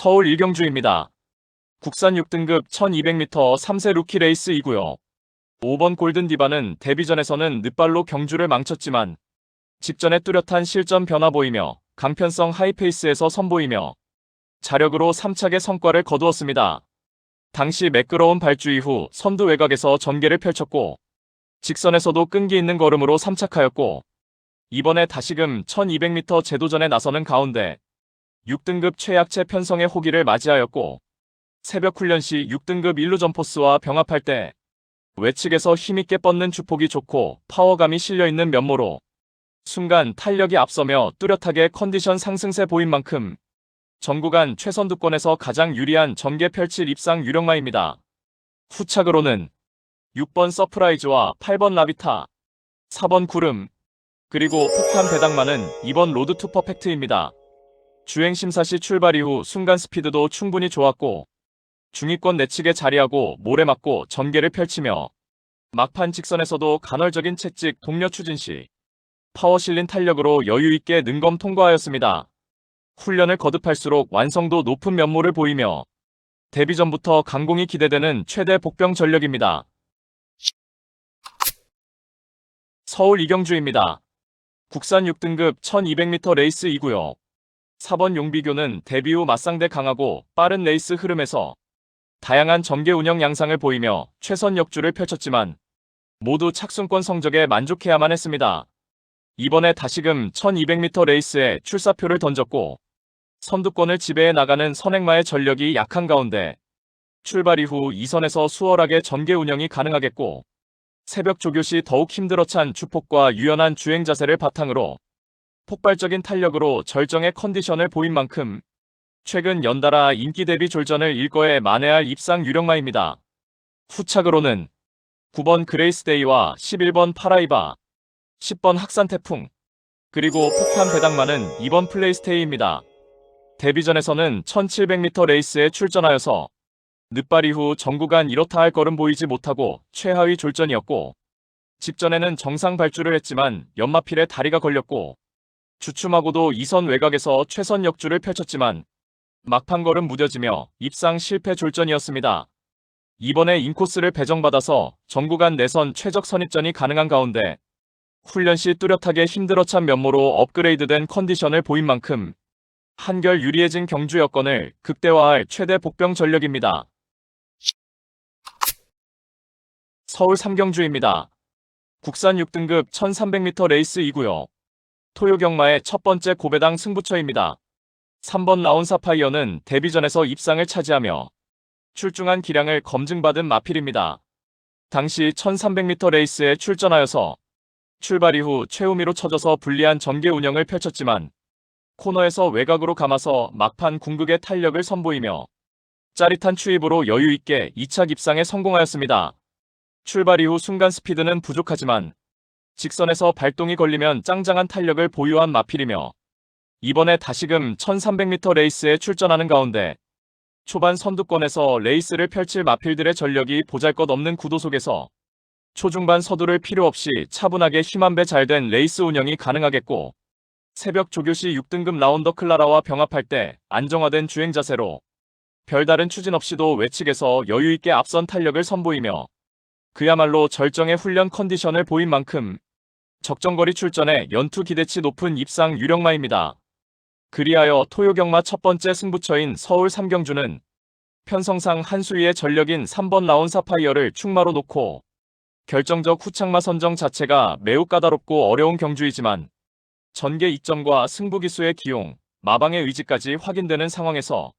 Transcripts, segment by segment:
서울 일경주입니다. 국산 6등급 1200m 3세 루키 레이스이고요. 5번 골든디바는 데뷔전에서는 늦발로 경주를 망쳤지만 직전에 뚜렷한 실전 변화 보이며 강편성 하이페이스에서 선보이며 자력으로 3착의 성과를 거두었습니다. 당시 매끄러운 발주 이후 선두 외곽에서 전개를 펼쳤고 직선에서도 끈기 있는 걸음으로 3착하였고 이번에 다시금 1200m 재도전에 나서는 가운데 6등급 최약체 편성의 호기를 맞이하였고 새벽 훈련 시 6등급 일루전포스와 병합할 때 외측에서 힘있게 뻗는 주폭이 좋고 파워감이 실려있는 면모로 순간 탄력이 앞서며 뚜렷하게 컨디션 상승세 보인 만큼 전구간 최선두권에서 가장 유리한 전개 펼칠 입상 유력마입니다. 후착으로는 6번 서프라이즈와 8번 라비타, 4번 구름, 그리고 폭탄 배당만은 2번 로드 투 퍼펙트입니다. 주행 심사 시 출발 이후 순간 스피드도 충분히 좋았고 중위권 내측에 자리하고 모래 맞고 전개를 펼치며 막판 직선에서도 간헐적인 채찍 동력 추진 시 파워 실린 탄력으로 여유있게 능검 통과하였습니다. 훈련을 거듭할수록 완성도 높은 면모를 보이며 데뷔 전부터 강공이 기대되는 최대 복병 전력입니다. 서울 이경주입니다. 국산 6등급 1200m 레이스이고요. 4번 용비교는 데뷔 후 맞상대 강하고 빠른 레이스 흐름에서 다양한 전개 운영 양상을 보이며 최선 역주를 펼쳤지만 모두 착순권 성적에 만족해야만 했습니다. 이번에 다시금 1200m 레이스에 출사표를 던졌고 선두권을 지배해 나가는 선행마의 전력이 약한 가운데 출발 이후 2선에서 수월하게 전개 운영이 가능하겠고 새벽 조교 시 더욱 힘들어 찬 주폭과 유연한 주행 자세를 바탕으로 폭발적인 탄력으로 절정의 컨디션을 보인 만큼 최근 연달아 인기 대비 졸전을 일거에 만회할 입상 유력마입니다. 후착으로는 9번 그레이스데이와 11번 파라이바, 10번 학산태풍, 그리고 폭탄 배당만은 2번 플레이스테이입니다. 데뷔전에서는 1700m 레이스에 출전하여서 늦발 이후 전구간 이렇다 할 걸음 보이지 못하고 최하위 졸전이었고 직전에는 정상 발주를 했지만 연마필에 다리가 걸렸고 주춤하고도 2선 외곽에서 최선 역주를 펼쳤지만 막판 걸음 무뎌지며 입상 실패 졸전이었습니다. 이번에 인코스를 배정받아서 전구간 내선 최적 선입전이 가능한 가운데 훈련 시 뚜렷하게 힘들어 찬 면모로 업그레이드된 컨디션을 보인 만큼 한결 유리해진 경주 여건을 극대화할 최대 복병 전력입니다. 서울 삼경주입니다. 국산 6등급 1300m 레이스이고요. 토요경마의 첫 번째 고배당 승부처입니다. 3번 라운사파이어는 데뷔전에서 입상을 차지하며 출중한 기량을 검증받은 마필입니다. 당시 1300m 레이스에 출전하여서 출발 이후 최우미로 쳐져서 불리한 전개 운영을 펼쳤지만 코너에서 외곽으로 감아서 막판 궁극의 탄력을 선보이며 짜릿한 추입으로 여유있게 2착 입상에 성공하였습니다. 출발 이후 순간 스피드는 부족하지만 직선에서 발동이 걸리면 짱짱한 탄력을 보유한 마필이며 이번에 다시금 1300m 레이스에 출전하는 가운데 초반 선두권에서 레이스를 펼칠 마필들의 전력이 보잘것없는 구도 속에서 초중반 서두를 필요 없이 차분하게 힘한배 잘된 레이스 운영이 가능하겠고 새벽 조교시 6등급 라운더 클라라와 병합할 때 안정화된 주행 자세로 별다른 추진 없이도 외측에서 여유있게 앞선 탄력을 선보이며 그야말로 절정의 훈련 컨디션을 보인 만큼 적정거리 출전에 연투 기대치 높은 입상 유력마입니다. 그리하여 토요경마 첫 번째 승부처인 서울 삼경주는 편성상 한수위의 전력인 3번 라운사파이어를 충마로 놓고 결정적 후착마 선정 자체가 매우 까다롭고 어려운 경주이지만 전개 이점과 승부기수의 기용, 마방의 의지까지 확인되는 상황에서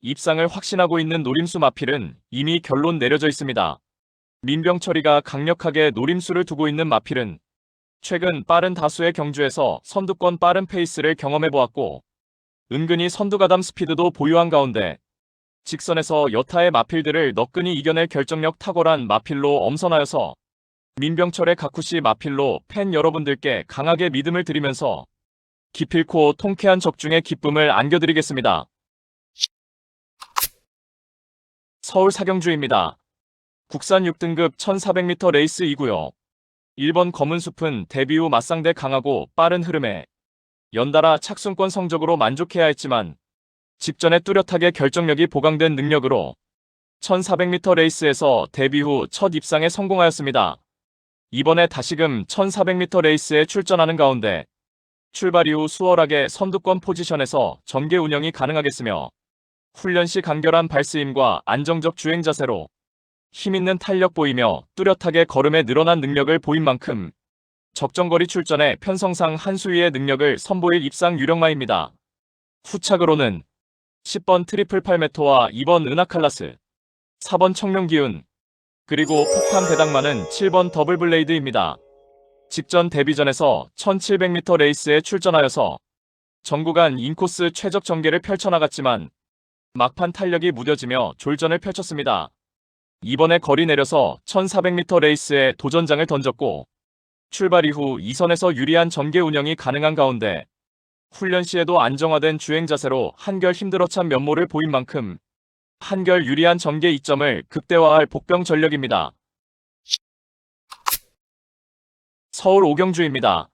입상을 확신하고 있는 노림수 마필은 이미 결론 내려져 있습니다. 민병철이가 강력하게 노림수를 두고 있는 마필은 최근 빠른 다수의 경주에서 선두권 빠른 페이스를 경험해보았고 은근히 선두가담 스피드도 보유한 가운데 직선에서 여타의 마필들을 너끈히 이겨낼 결정력 탁월한 마필로 엄선하여서 민병철의 가쿠시 마필로 팬 여러분들께 강하게 믿음을 드리면서 기필코 통쾌한 적중의 기쁨을 안겨드리겠습니다. 서울 사경주입니다. 국산 6등급 1400m 레이스이고요. 1번 검은숲은 데뷔 후 맞상대 강하고 빠른 흐름에 연달아 착순권 성적으로 만족해야 했지만 직전에 뚜렷하게 결정력이 보강된 능력으로 1400m 레이스에서 데뷔 후 첫 입상에 성공하였습니다. 이번에 다시금 1400m 레이스에 출전하는 가운데 출발 이후 수월하게 선두권 포지션에서 전개 운영이 가능하겠으며 훈련 시 간결한 발스힘과 안정적 주행 자세로 힘있는 탄력 보이며 뚜렷하게 걸음에 늘어난 능력을 보인 만큼 적정거리 출전에 편성상 한 수위의 능력을 선보일 입상 유력마입니다. 후착으로는 10번 트리플 팔메토와 2번 은하칼라스, 4번 청룡기운, 그리고 폭탄 배당만은 7번 더블블레이드입니다. 직전 데뷔전에서 1700m 레이스에 출전하여서 전구간 인코스 최적 전개를 펼쳐나갔지만 막판 탄력이 무뎌지며 졸전을 펼쳤습니다. 이번에 거리 내려서 1400m 레이스에 도전장을 던졌고 출발 이후 2선에서 유리한 전개 운영이 가능한 가운데 훈련 시에도 안정화된 주행 자세로 한결 힘들어찬 면모를 보인 만큼 한결 유리한 전개 이점을 극대화할 복병 전력입니다. 서울 오경주입니다.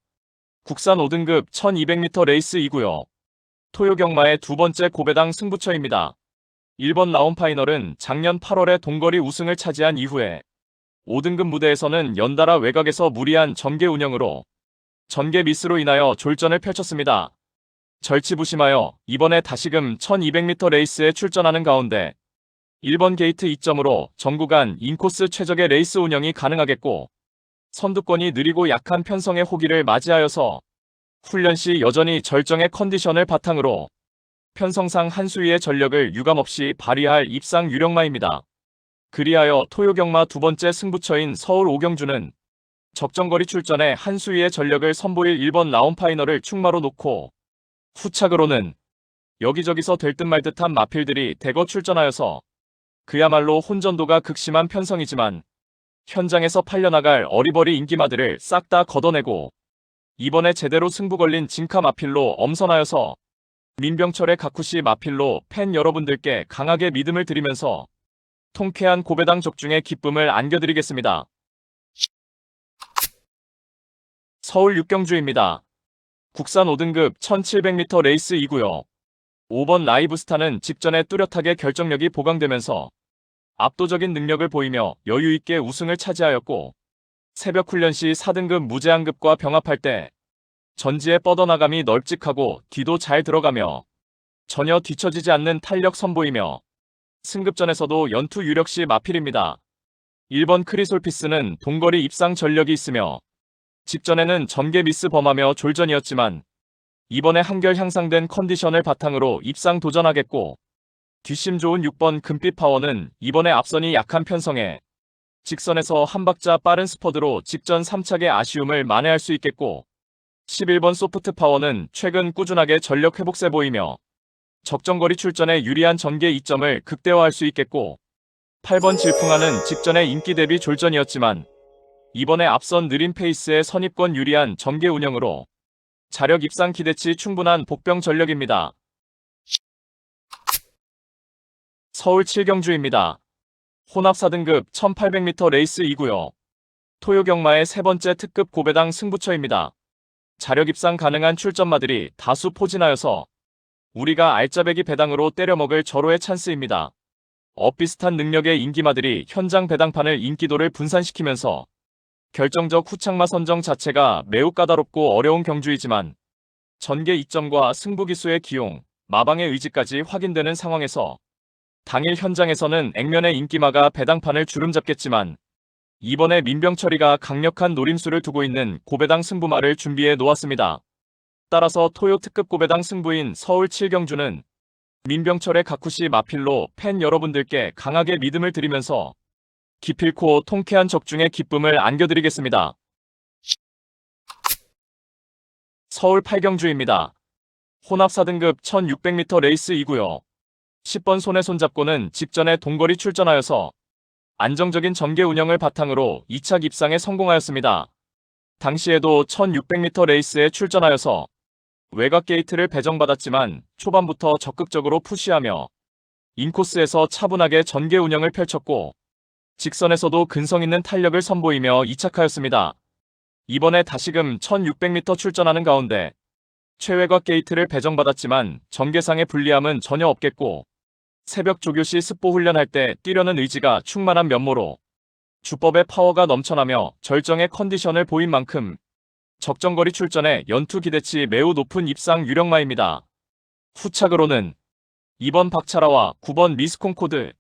국산 5등급 1200m 레이스이고요. 토요 경마의 두 번째 고배당 승부처입니다. 1번 라운파이널은 작년 8월에 동거리 우승을 차지한 이후에 5등급 무대에서는 연달아 외곽에서 무리한 전개 운영으로 전개 미스로 인하여 졸전을 펼쳤습니다. 절치부심하여 이번에 다시금 1200m 레이스에 출전하는 가운데 1번 게이트 2점으로 전구간 인코스 최적의 레이스 운영이 가능하겠고 선두권이 느리고 약한 편성의 호기를 맞이하여서 훈련 시 여전히 절정의 컨디션을 바탕으로 편성상 한 수위의 전력을 유감없이 발휘할 입상 유력마입니다. 그리하여 토요 경마 두 번째 승부처인 서울 오경주는 적정거리 출전에 한 수위의 전력을 선보일 1번 라운파이널을 축마로 놓고 후착으로는 여기저기서 될 듯 말 듯한 마필들이 대거 출전하여서 그야말로 혼전도가 극심한 편성이지만 현장에서 팔려나갈 어리버리 인기마들을 싹 다 걷어내고 이번에 제대로 승부 걸린 진카 마필로 엄선하여서 민병철의 가쿠시 마필로 팬 여러분들께 강하게 믿음을 드리면서 통쾌한 고배당 적중의 기쁨을 안겨드리겠습니다. 서울 육경주입니다. 국산 5등급 1700m 레이스이고요. 5번 라이브스타는 직전에 뚜렷하게 결정력이 보강되면서 압도적인 능력을 보이며 여유있게 우승을 차지하였고 새벽 훈련 시 4등급 무제한급과 병합할 때 전지의 뻗어나감이 널찍하고 뒤도 잘 들어가며 전혀 뒤처지지 않는 탄력 선보이며 승급전에서도 연투 유력시 마필입니다. 1번 크리솔피스는 동거리 입상 전력이 있으며 직전에는 전개 미스 범하며 졸전이었지만 이번에 한결 향상된 컨디션을 바탕으로 입상 도전하겠고 뒷심 좋은 6번 금빛 파워는 이번에 앞선이 약한 편성에 직선에서 한 박자 빠른 스퍼드로 직전 3착의 아쉬움을 만회할 수 있겠고 11번 소프트 파워는 최근 꾸준하게 전력 회복세 보이며 적정거리 출전에 유리한 전개 이점을 극대화할 수 있겠고 8번 질풍하는 직전에 인기 대비 졸전이었지만 이번에 앞선 느린 페이스의 선입권 유리한 전개 운영으로 자력 입상 기대치 충분한 복병 전력입니다. 서울 7경주입니다. 혼합 4등급 1800m 레이스이고요. 토요 경마의 세 번째 특급 고배당 승부처입니다. 자력 입상 가능한 출전마들이 다수 포진하여서 우리가 알짜배기 배당으로 때려먹을 절호의 찬스입니다. 엇비슷한 능력의 인기마들이 현장 배당판을 인기도를 분산시키면서 결정적 후착마 선정 자체가 매우 까다롭고 어려운 경주이지만 전개 이점과 승부기수의 기용, 마방의 의지까지 확인되는 상황에서 당일 현장에서는 액면의 인기마가 배당판을 주름잡겠지만 이번에 민병철이가 강력한 노림수를 두고 있는 고배당 승부마를 준비해 놓았습니다. 따라서 토요 특급 고배당 승부인 서울 7경주는 민병철의 가쿠시 마필로 팬 여러분들께 강하게 믿음을 드리면서 기필코 통쾌한 적중의 기쁨을 안겨드리겠습니다. 서울 8경주입니다. 혼합 4등급 1600m 레이스이고요. 10번 손에 손잡고는 직전에 동거리 출전하여서 안정적인 전개 운영을 바탕으로 2착 입상에 성공하였습니다. 당시에도 1600m 레이스에 출전하여서 외곽 게이트를 배정받았지만 초반부터 적극적으로 푸시하며 인코스에서 차분하게 전개 운영을 펼쳤고 직선에서도 근성 있는 탄력을 선보이며 2착하였습니다. 이번에 다시금 1600m 출전하는 가운데 최외곽 게이트를 배정받았지만 전개상의 불리함은 전혀 없겠고 새벽 조교 시 습보 훈련할 때 뛰려는 의지가 충만한 면모로 주법의 파워가 넘쳐나며 절정의 컨디션을 보인 만큼 적정거리 출전에 연투 기대치 매우 높은 입상 유력마입니다. 후착으로는 2번 박차라와 9번 미스콘코드,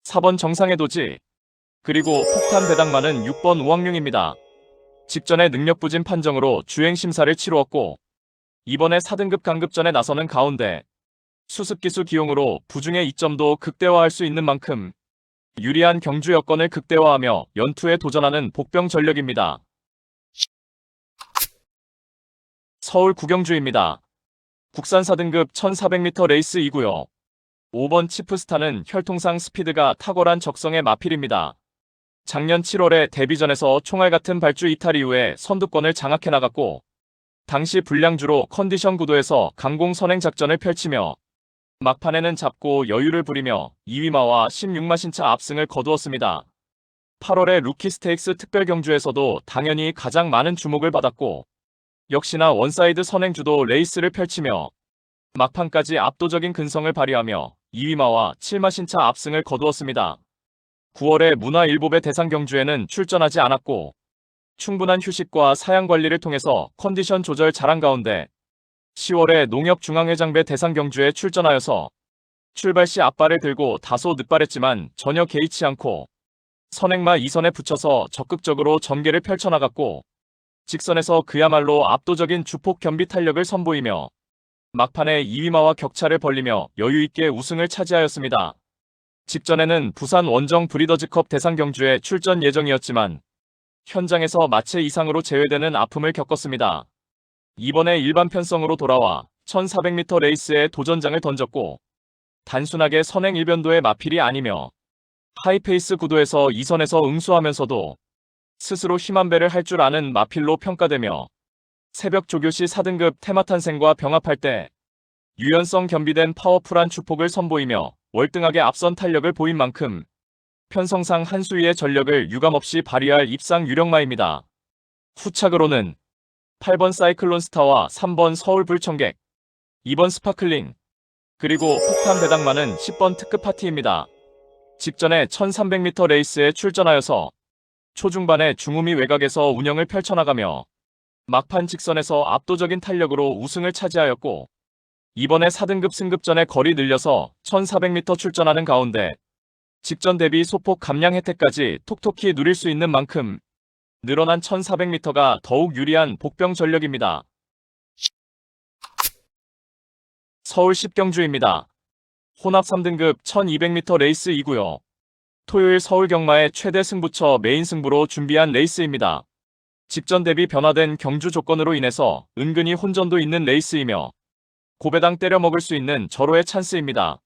4번 정상의 도지, 그리고 폭탄 배당마는 6번 우왕룡입니다. 직전에 능력 부진 판정으로 주행 심사를 치루었고 이번에 4등급 강급전에 나서는 가운데 수습기수 기용으로 부중의 이점도 극대화할 수 있는 만큼 유리한 경주 여건을 극대화하며 연투에 도전하는 복병 전력입니다. 서울 구경주입니다. 국산 4등급 1400m 레이스 2구요. 5번 치프스타는 혈통상 스피드가 탁월한 적성의 마필입니다. 작년 7월에 데뷔전에서 총알 같은 발주 이탈 이후에 선두권을 장악해 나갔고 당시 불량주로 컨디션 구도에서 강공 선행 작전을 펼치며 막판에는 잡고 여유를 부리며 2위마와 16마 신차 압승을 거두었습니다. 8월에 루키 스테이크스 특별 경주에서도 당연히 가장 많은 주목을 받았고 역시나 원사이드 선행주도 레이스를 펼치며 막판까지 압도적인 근성을 발휘하며 2위마와 7마 신차 압승을 거두었습니다. 9월에 문화일보배 대상 경주에는 출전하지 않았고 충분한 휴식과 사양 관리를 통해서 컨디션 조절 잘한 가운데 10월에 농협중앙회장배 대상 경주에 출전하여서 출발 시 앞발을 들고 다소 늦발했지만 전혀 개의치 않고 선행마 2선에 붙여서 적극적으로 전개를 펼쳐나갔고 직선에서 그야말로 압도적인 주폭 겸비 탄력을 선보이며 막판에 2위마와 격차를 벌리며 여유있게 우승을 차지하였습니다. 직전에는 부산 원정 브리더즈컵 대상 경주에 출전 예정이었지만 현장에서 마체 이상으로 제외되는 아픔을 겪었습니다. 이번에 일반 편성으로 돌아와 1400m 레이스에 도전장을 던졌고 단순하게 선행 일변도의 마필이 아니며 하이페이스 구도에서 2선에서 응수하면서도 스스로 힘한 배를 할 줄 아는 마필로 평가되며 새벽 조교시 4등급 테마탄생과 병합할 때 유연성 겸비된 파워풀한 주폭을 선보이며 월등하게 앞선 탄력을 보인 만큼 편성상 한 수위의 전력을 유감없이 발휘할 입상 유력마입니다. 후착으로는 8번 사이클론 스타와 3번 서울 불청객, 2번 스파클링, 그리고 폭탄 배당마는 10번 특급 파티입니다. 직전에 1300m 레이스에 출전하여서 초중반에 중후미 외곽에서 운영을 펼쳐나가며 막판 직선에서 압도적인 탄력으로 우승을 차지하였고 이번에 4등급 승급전에 거리 늘려서 1400m 출전하는 가운데 직전 대비 소폭 감량 혜택까지 톡톡히 누릴 수 있는 만큼 늘어난 1400m가 더욱 유리한 복병 전력입니다. 서울 10경주입니다. 혼합 3등급 1200m 레이스 2구요. 토요일 서울 경마의 최대 승부처 메인 승부로 준비한 레이스입니다. 직전 대비 변화된 경주 조건으로 인해서 은근히 혼전도 있는 레이스이며 고배당 때려 먹을 수 있는 절호의 찬스입니다.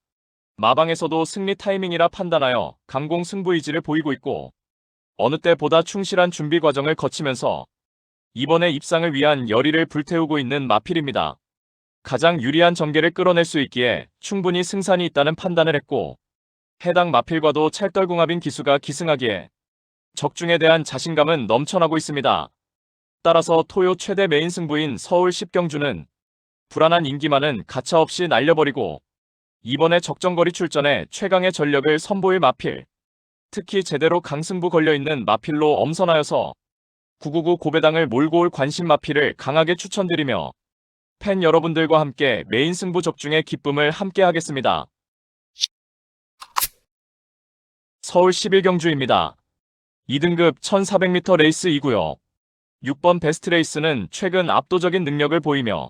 마방에서도 승리 타이밍이라 판단하여 강공 승부 의지를 보이고 있고 어느 때보다 충실한 준비 과정을 거치면서 이번에 입상을 위한 열의를 불태우고 있는 마필입니다. 가장 유리한 전개를 끌어낼 수 있기에 충분히 승산이 있다는 판단을 했고 해당 마필과도 찰떨궁합인 기수가 기승하기에 적중에 대한 자신감은 넘쳐나고 있습니다. 따라서 토요 최대 메인 승부인 서울 10경주는 불안한 인기만은 가차없이 날려버리고 이번에 적정거리 출전에 최강의 전력을 선보일 마필, 특히 제대로 강승부 걸려있는 마필로 엄선하여서 999 고배당을 몰고 올 관심 마필을 강하게 추천드리며 팬 여러분들과 함께 메인 승부 적중의 기쁨을 함께 하겠습니다. 서울 11경주입니다. 2등급 1400m 레이스 2구요. 6번 베스트 레이스는 최근 압도적인 능력을 보이며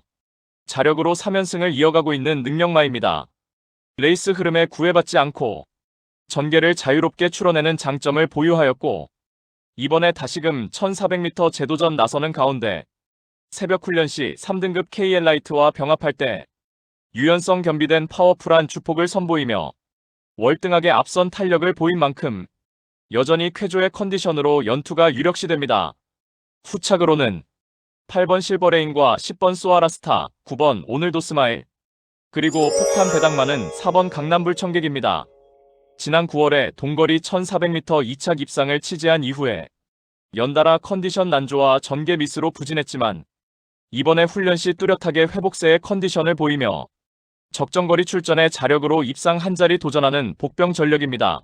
자력으로 3연승을 이어가고 있는 능력마입니다. 레이스 흐름에 구애받지 않고 전개를 자유롭게 추론내는 장점을 보유하였고 이번에 다시금 1400m 재도전 나서는 가운데 새벽 훈련 시 3등급 KL 라이트와 병합할 때 유연성 겸비된 파워풀한 주폭을 선보이며 월등하게 앞선 탄력을 보인 만큼 여전히 쾌조의 컨디션으로 연투가 유력시됩니다. 후착으로는 8번 실버레인과 10번 소아라스타, 9번 오늘도 스마일, 그리고 폭탄 배당마는 4번 강남불청객입니다. 지난 9월에 동거리 1400m 2착 입상을 치지한 이후에 연달아 컨디션 난조와 전개 미스로 부진했지만 이번에 훈련 시 뚜렷하게 회복세의 컨디션을 보이며 적정거리 출전에 자력으로 입상 한 자리 도전하는 복병 전력입니다.